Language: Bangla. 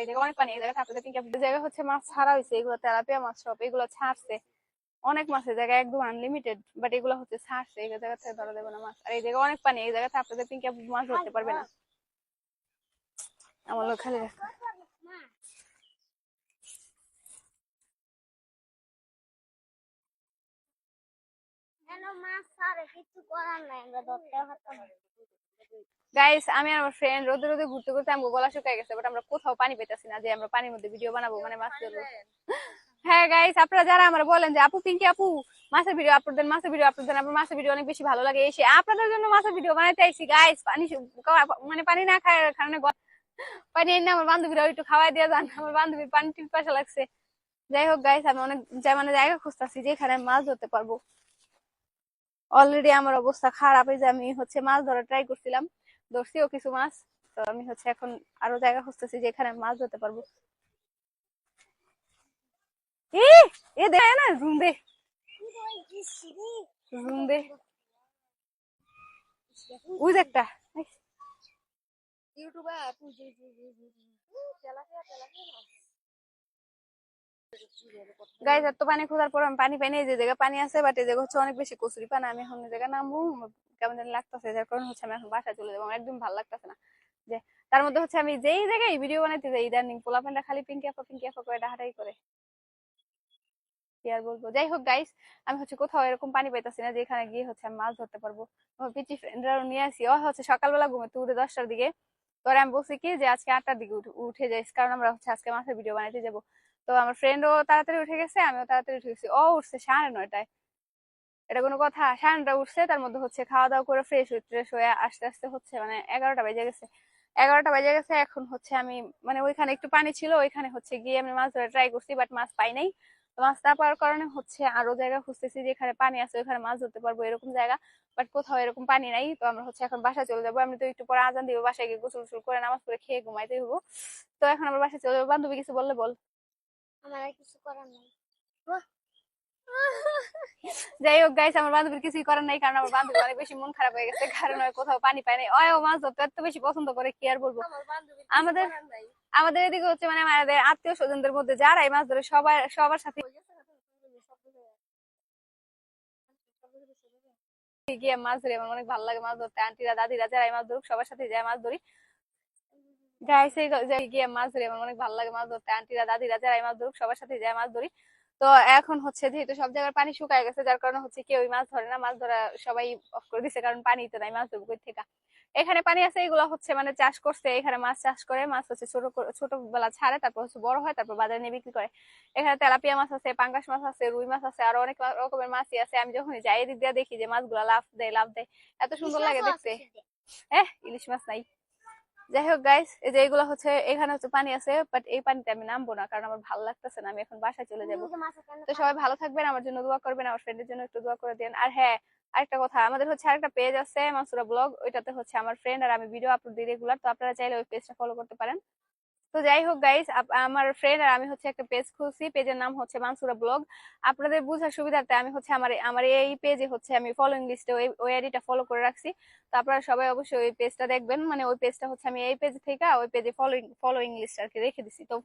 এই জায়গায় অনেক পানি, এই জায়গায় আপনাদের পিঙ্কি আপুদের জায়গায় হচ্ছে মাছ ছাড়া হয়েছে, এগুলো তেলাপিয়া মাছ সব এগুলো ছাড়ছে, অনেক মাছের জায়গায় একদম আনলিমিটেড, বাট এগুলো হচ্ছে ছাড়ছে, এই জায়গা থেকে ধরা দেবে না মাছ। আর এই জায়গায় অনেক পানি, এই জায়গাতে আপনাদের পিঙ্কি আপু মাছ ধরতে পারবে না। আমার লোক খালি রাখা গাইস, আমি আর আমার ফ্রেন্ড রোদে রোদে ঘুরতে ঘুরতে আমার গলা শুকায় গেছে, বাট আমরা কোথাও পানি পেতেছি না যে আমরা পানির মধ্যে ভিডিও বানাবো, মানে মাছ ধরবো। হ্যাঁ গাইস, আপনারা যারা আমরা বলেন যে আপু পিঙ্কি আপু মাছের ভিডিও আপলোড দেন, মাছের ভিডিও আপলোড দেন, আপনার মাছের ভিডিও অনেক বেশি ভালো লাগে, এসে আপনাদের জন্য মাছের ভিডিও বানাইতে আইছি গাইস। পানি মানে পানি না খায় কারণে পানি এনে আমার বান্ধবীরা একটু খাওয়াই দিয়ে যান, আমার বান্ধবীর পানি পিপাসা লাগছে। যাই হোক গাইস, আমি অনেক মানে জায়গা খুঁজতেছি যেখানে আমি মাছ ধরতে পারবো। অলরেডি আমার অবস্থা খারাপ, এই যে আমি হচ্ছে মাছ ধরা ট্রাই করছিলাম, ধরছিও কিছু মাছ, তো আমি হচ্ছে এখন আরো জায়গা খুঁজতেছি যেখানে আমি মাছ ধরতে পারবো। এ দে না, জুম দে জুম দে, ওই যে একটা গাইজ, এত পানি খোঁজার পর আমি পানি পাইনি, যে জায়গায় পানি আছে বাট এই জায়গা হচ্ছে অনেক বেশি কচুরি পানা, আমি এখন এই জায়গায় নামবো, কেমন জানি লাগতেছে, যার কারণে হচ্ছে আমি এখন বাসায় চলে যাবো, আমার একদম ভালো লাগতেছে না। যে তার মধ্যে হচ্ছে আমি যেই জায়গায় ভিডিও বানাইতে যাই ইদানিং পোলাপানটা খালি পিঙ্কি আপা করে ডাহাটাই করে, কি আর বলবো। যাই হোক গাইস, আমি হচ্ছে কোথাও এরকম পানি পাইতেছি না যেখানে গিয়ে হচ্ছে আমি মাছ ধরতে পারবো। আমার পিচি ফ্রেন্ডরাও নিয়ে আসি, ও হচ্ছে সকালবেলা ঘুমাতে উঠে 10টার দিকে, পরে আমি বলছি কি যে আজকে 8টার দিকে উঠে যাইস, কারণ আমরা হচ্ছে আজকে মাছের ভিডিও বানাইতে যাবো। তো আমার ফ্রেন্ডও তাড়াতাড়ি উঠে গেছে, আমিও তাড়াতাড়ি উঠে গেছি, ও উঠছে 9:30টায়। এটা কোনো কথা? 9:30 উঠছে, তার মধ্যে হচ্ছে খাওয়া দাওয়া করে ফ্রেশ হয়ে আস্তে আস্তে হচ্ছে মানে 11টা বেজে গেছে। 11টা বেজে গেছে, এখন হচ্ছে আমি মানে ওইখানে একটু পানি ছিল, ওইখানে হচ্ছে গিয়ে আমি মাছ ধরে ট্রাই করছি, বাট মাছ পাই নাই। তো মাছ না পাওয়ার কারণে হচ্ছে আরো জায়গা খুঁজতেছি যেখানে পানি আছে, ওইখানে মাছ ধরতে পারবো এরকম জায়গা, বাট কোথাও এরকম পানি নাই। তো আমরা হচ্ছে এখন বাসায় চলে যাবো, আমি তো একটু পরে আজান দিব, বাসায় গিয়ে গোসল গোসল করে নামাজ পড়ে খেয়ে ঘুমাইতে হবো। তো এখন আমরা বাসায় চলে যাবো। বান্ধবী কিছু বললে বল। আমার কিছু করার নাই। যাই হোক গাইস, আমার বান্ধবীর কিছুই করার নাই, কারণ আমার বান্ধবী অনেক বেশি মন খারাপ হয়ে গেছে, কারণ কোথাও পানি পায় নাই। ও মাছ ধরতে এত বেশি পছন্দ করে, কি আর বলবো। আমাদের আমাদের এদিকে হচ্ছে মানে আমাদের আত্মীয় স্বজনদের মধ্যে যারাই মাছ ধরে সবার সাথে গিয়ে মাছ ধরি, আমার অনেক ভালো লাগে মাছ ধরতে। আন্টিরা দাদিরা যারাই মাছ ধরুক সবার সাথে যায় মাছ ধরি গাইস, গিয়ে মাছ ধরি, আমার অনেক ভালো লাগে মাছ ধরতে। আন্টিরা দাদিরা যারাই মাছ ধরুক সবার সাথে যায় মাছ ধরি। তো এখন হচ্ছে যেহেতু সব জায়গার পানি শুকায় গেছে, যার কারণে হচ্ছে কেউই মাছ ধরে না, মাছ ধরা সবাই অফ করে দিছে, কারণ পানি তো নাই, মাছ ধরবো কই থেকে। এখানে পানি আছে, এগুলো হচ্ছে মানে চাষ করছে, এখানে মাছ চাষ করে, মাছ হচ্ছে ছোটবেলা ছাড়ে, তারপর হচ্ছে বড় হয়, তারপর বাজারে নিয়ে বিক্রি করে। এখানে তেলাপিয়া মাছ আছে, পাঙ্গাস মাছ আছে, রুই মাছ আছে, আরো অনেক রকমের মাছই আছে। আমি যখন যাই এদিক দিয়ে দেখি যে মাছগুলা লাফ দেয়, এত সুন্দর লাগে দেখতে। ইলিশ মাছ নাই। যাই হোক গাইস, এই যে এগুলো হচ্ছে এখানে হচ্ছে পানি আছে, বাট এই পানিতে আমি নামবো না, কারণ আমার ভালো লাগতেছে না, আমি এখন বাসায় চলে যাবো। তো সবাই ভালো থাকবেন, আমার জন্য দোয়া করবেন, আমার ফ্রেন্ডের জন্য একটু দোয়া করে দেন। আর হ্যাঁ, আরেকটা কথা, আমাদের হচ্ছে আরেকটা পেজ আছে মানসুরা ব্লগ, ওইটাতে হচ্ছে আমার ফ্রেন্ড আর আমি ভিডিও আপলোড দিই রেগুলার, তো আপনারা চাইলে ওই পেজটা ফলো করতে পারেন। তো যাই হোক গাইস, আমার ফ্রেন্ড আর আমি হচ্ছে একটা পেজ খুলছি, পেজের নাম হচ্ছে মানসুরা ব্লগ। আপনাদের বোঝার সুবিধার্থে আমি হচ্ছে আমার আমার এই পেজে হচ্ছে আমি ফলোইং লিস্টে ওই আইডিটা ফলো করে রাখছি। তো আপনারা সবাই অবশ্যই ওই পেজটা দেখবেন, মানে ওই পেজটা হচ্ছে আমি এই পেজ থেকে ওই পেজে ফলোইং লিস্ট আর কি রেখে দিছি। তো